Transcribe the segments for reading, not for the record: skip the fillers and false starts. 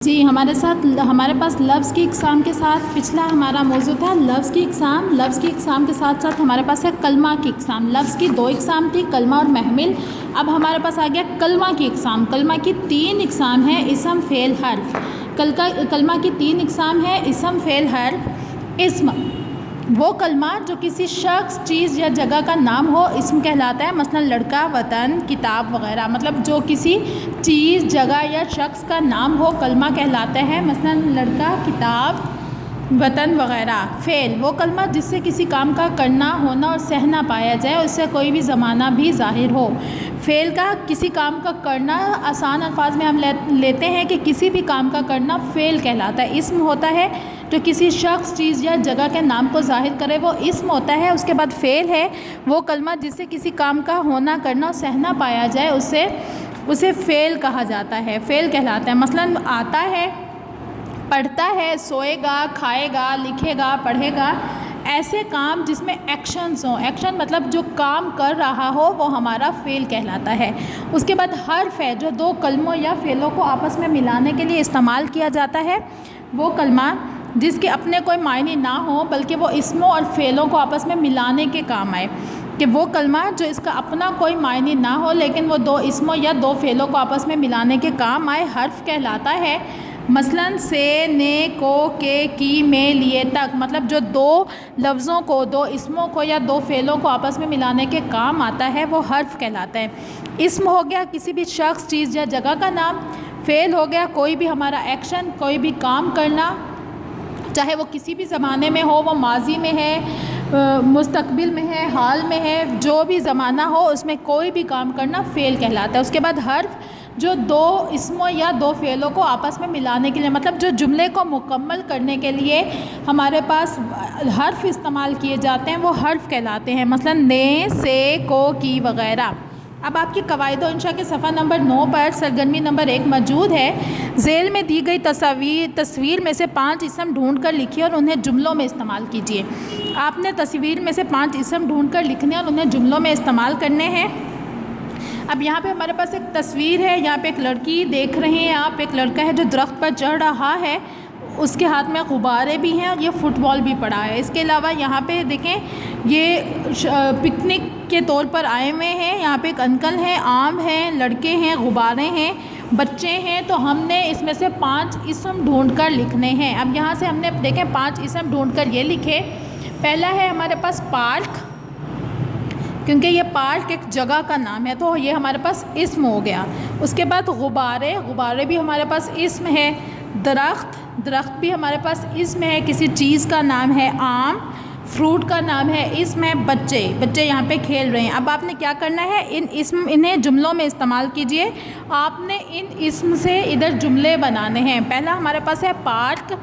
جی ہمارے پاس لفظ کی اقسام کے ساتھ پچھلا ہمارا موضوع تھا لفظ کی اقسام کے ساتھ ساتھ ہمارے پاس ہے کلمہ کی اقسام۔ لفظ کی 2 اقسام تھی، کلمہ اور محمل۔ اب ہمارے پاس آ گیا کلمہ کی اقسام۔ کلمہ کی 3 اقسام ہیں، اسم، فعل، حرف۔ کلمہ کی 3 اقسام ہیں، اسم، فعل، حرف۔ اسم وہ کلمہ جو کسی شخص، چیز یا جگہ کا نام ہو، اسم کہلاتا ہے۔ مثلا لڑکا، وطن، کتاب وغیرہ، مطلب جو کسی چیز، جگہ یا شخص کا نام ہو کلمہ کہلاتا ہے۔ مثلا لڑکا، کتاب، وطن وغیرہ۔ فعل وہ کلمہ جس سے کسی کام کا کرنا، ہونا اور سہنا پایا جائے، اس سے کوئی بھی زمانہ بھی ظاہر ہو۔ فعل کا کسی کام کا کرنا، آسان الفاظ میں ہم لیتے ہیں کہ کسی بھی کام کا کرنا فعل کہلاتا ہے۔ اسم ہوتا ہے جو کسی شخص، چیز یا جگہ کے نام کو ظاہر کرے، وہ اسم ہوتا ہے۔ اس کے بعد فعل ہے وہ کلمہ جس سے کسی کام کا ہونا، کرنا اور سہنا پایا جائے، اسے فعل کہا جاتا ہے، فعل کہلاتا ہے۔ مثلا آتا ہے، پڑھتا ہے، سوئے گا، کھائے گا، لکھے گا، پڑھے گا۔ ایسے کام جس میں ایکشنز ہوں، ایکشن مطلب جو کام کر رہا ہو، وہ ہمارا فعل کہلاتا ہے۔ اس کے بعد حرف ہے جو 2 کلموں یا فعلوں کو آپس میں ملانے کے لیے استعمال کیا جاتا ہے۔ وہ کلمہ جس کے اپنے کوئی معنی نہ ہو بلکہ وہ اسموں اور فعلوں کو آپس میں ملانے کے کام آئے، کہ وہ کلمہ جو اس کا اپنا کوئی معنی نہ ہو لیکن وہ 2 اسموں یا 2 فعلوں کو آپس میں ملانے کے کام آئے، حرف کہلاتا ہے۔ مثلا سے، نے، کو، کے، کی، میں، لیے تک، مطلب جو 2 لفظوں کو، 2 اسموں کو یا 2 فعلوں کو آپس میں ملانے کے کام آتا ہے، وہ حرف کہلاتا ہے۔ اسم ہو گیا کسی بھی شخص، چیز یا جگہ کا نام۔ فعل ہو گیا کوئی بھی ہمارا ایکشن، کوئی بھی کام کرنا، چاہے وہ کسی بھی زمانے میں ہو، وہ ماضی میں ہے، مستقبل میں ہے، حال میں ہے، جو بھی زمانہ ہو اس میں کوئی بھی کام کرنا فعل کہلاتا ہے۔ اس کے بعد حرف جو 2 اسموں یا 2 فعلوں کو آپس میں ملانے کے لیے، مطلب جو جملے کو مکمل کرنے کے لیے ہمارے پاس حرف استعمال کیے جاتے ہیں، وہ حرف کہلاتے ہیں۔ مثلا نے، سے، کو، کی وغیرہ۔ اب آپ کی قواعد و انشاء کے صفحہ نمبر 9 پر سرگرمی نمبر 1 موجود ہے۔ ذیل میں دی گئی تصویر میں سے 5 اسم ڈھونڈ کر لکھیے اور انہیں جملوں میں استعمال کیجیے۔ آپ نے تصویر میں سے 5 اسم ڈھونڈ کر لکھنے اور انہیں جملوں میں استعمال کرنے ہیں۔ اب یہاں پہ ہمارے پاس ایک تصویر ہے، یہاں پہ ایک لڑکی دیکھ رہے ہیں آپ، ایک لڑکا ہے جو درخت پر چڑھ رہا ہے، اس کے ہاتھ میں غبارے بھی ہیں اور یہ فٹ بال بھی پڑا ہے۔ اس کے علاوہ یہاں پہ دیکھیں یہ پکنک کے طور پر آئے ہوئے ہیں، یہاں پہ ایک انکل ہیں، آم ہیں، لڑکے ہیں، غبارے ہیں، بچے ہیں۔ تو ہم نے اس میں سے 5 اسم ڈھونڈ کر لکھنے ہیں۔ اب یہاں سے ہم نے دیکھیں 5 اسم ڈھونڈ کر یہ لکھے۔ پہلا ہے ہمارے پاس پارک، کیونکہ یہ پارک ایک جگہ کا نام ہے تو یہ ہمارے پاس اسم ہو گیا۔ اس کے بعد غبارے بھی ہمارے پاس اسم ہے۔ درخت بھی ہمارے پاس اسم ہے، کسی چیز کا نام ہے۔ آم فروٹ کا نام ہے، اسم ہے۔ بچے یہاں پہ کھیل رہے ہیں۔ اب آپ نے کیا کرنا ہے، انہیں جملوں میں استعمال کیجئے۔ آپ نے ان اسم سے ادھر جملے بنانے ہیں۔ پہلا ہمارے پاس ہے پارک،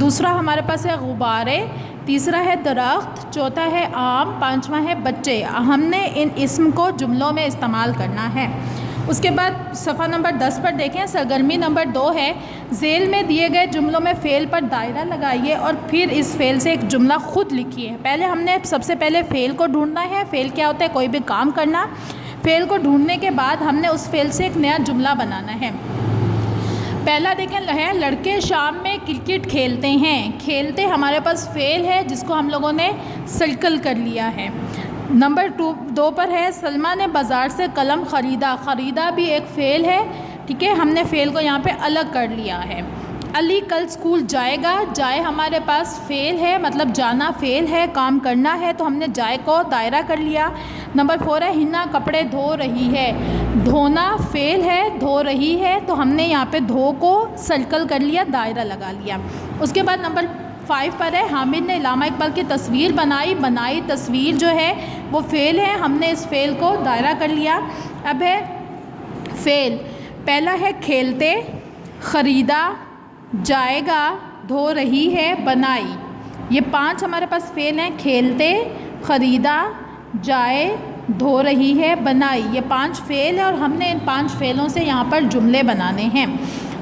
دوسرا ہمارے پاس ہے غبارے، تیسرا ہے درخت، چوتھا ہے آم، 5واں ہے بچے۔ ہم نے ان اسم کو جملوں میں استعمال کرنا ہے۔ اس کے بعد صفحہ نمبر 10 پر دیکھیں، سرگرمی نمبر 2 ہے۔ ذیل میں دیے گئے جملوں میں فعل پر دائرہ لگائیے اور پھر اس فعل سے ایک جملہ خود لکھیے۔ پہلے ہم نے سب سے پہلے فعل کو ڈھونڈنا ہے۔ فعل کیا ہوتا ہے، کوئی بھی کام کرنا۔ فعل کو ڈھونڈنے کے بعد ہم نے اس فعل سے ایک نیا جملہ بنانا ہے۔ پہلا دیکھیں ہے، لڑکے شام میں کرکٹ کھیلتے ہیں۔ کھیلتے ہمارے پاس فعل ہے جس کو ہم لوگوں نے سرکل کر لیا ہے۔ نمبر 2 پر ہے، سلمہ نے بازار سے قلم خریدا۔ خریدا بھی ایک فعل ہے، ٹھیک ہے، ہم نے فعل کو یہاں پہ الگ کر لیا ہے۔ علی کل اسکول جائے گا۔ جائے ہمارے پاس فعل ہے، مطلب جانا فعل ہے، کام کرنا ہے، تو ہم نے جائے کو دائرہ کر لیا۔ نمبر 4 ہے، ہنا کپڑے دھو رہی ہے۔ دھونا فعل ہے، دھو رہی ہے، تو ہم نے یہاں پہ دھو کو سرکل کر لیا، دائرہ لگا لیا۔ اس کے بعد نمبر 5 پر ہے، حامد نے علامہ اقبال کی تصویر بنائی تصویر جو ہے وہ فعل ہے، ہم نے اس فعل کو دائرہ کر لیا۔ اب ہے فعل، پہلا ہے کھیلتے، خریدا، جائے گا، دھو رہی ہے، بنائی۔ یہ 5 ہمارے پاس فعل ہیں، کھیلتے، خریدا، جائے، دھو رہی ہے، بنائی۔ یہ 5 فعل ہیں اور ہم نے ان 5 فعلوں سے یہاں پر جملے بنانے ہیں۔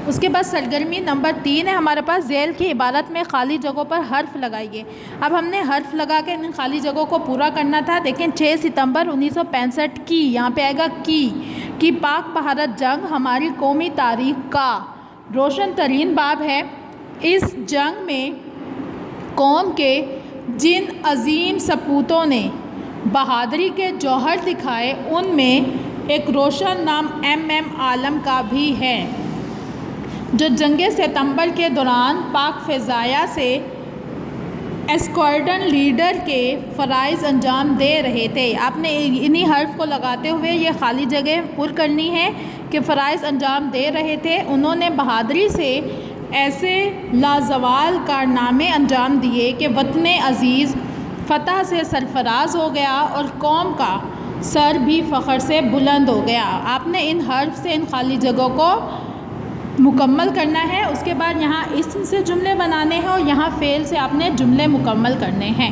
اس کے بعد سرگرمی نمبر 3 ہے ہمارے پاس، ذیل کی عبارت میں خالی جگہوں پر حرف لگائیے۔ اب ہم نے حرف لگا کے ان خالی جگہوں کو پورا کرنا تھا۔ دیکھیں 6 ستمبر 1965 کی، یہاں پہ آئے گا کی پاک بھارت جنگ ہماری قومی تاریخ کا روشن ترین باب ہے۔ اس جنگ میں قوم کے جن عظیم سپوتوں نے بہادری کے جوہر دکھائے ان میں ایک روشن نام عالم کا بھی ہے، جو جنگ ستمبر کے دوران پاک فضائیہ سے اسکواڈرن لیڈر کے فرائض انجام دے رہے تھے۔ آپ نے انہی حرف کو لگاتے ہوئے یہ خالی جگہ پر کرنی ہے کہ فرائض انجام دے رہے تھے۔ انہوں نے بہادری سے ایسے لازوال کارنامے انجام دیے کہ وطن عزیز فتح سے سرفراز ہو گیا اور قوم کا سر بھی فخر سے بلند ہو گیا۔ آپ نے ان حرف سے ان خالی جگہوں کو مکمل کرنا ہے۔ اس کے بعد یہاں اسم سے جملے بنانے ہیں اور یہاں فعل سے آپ نے جملے مکمل کرنے ہیں۔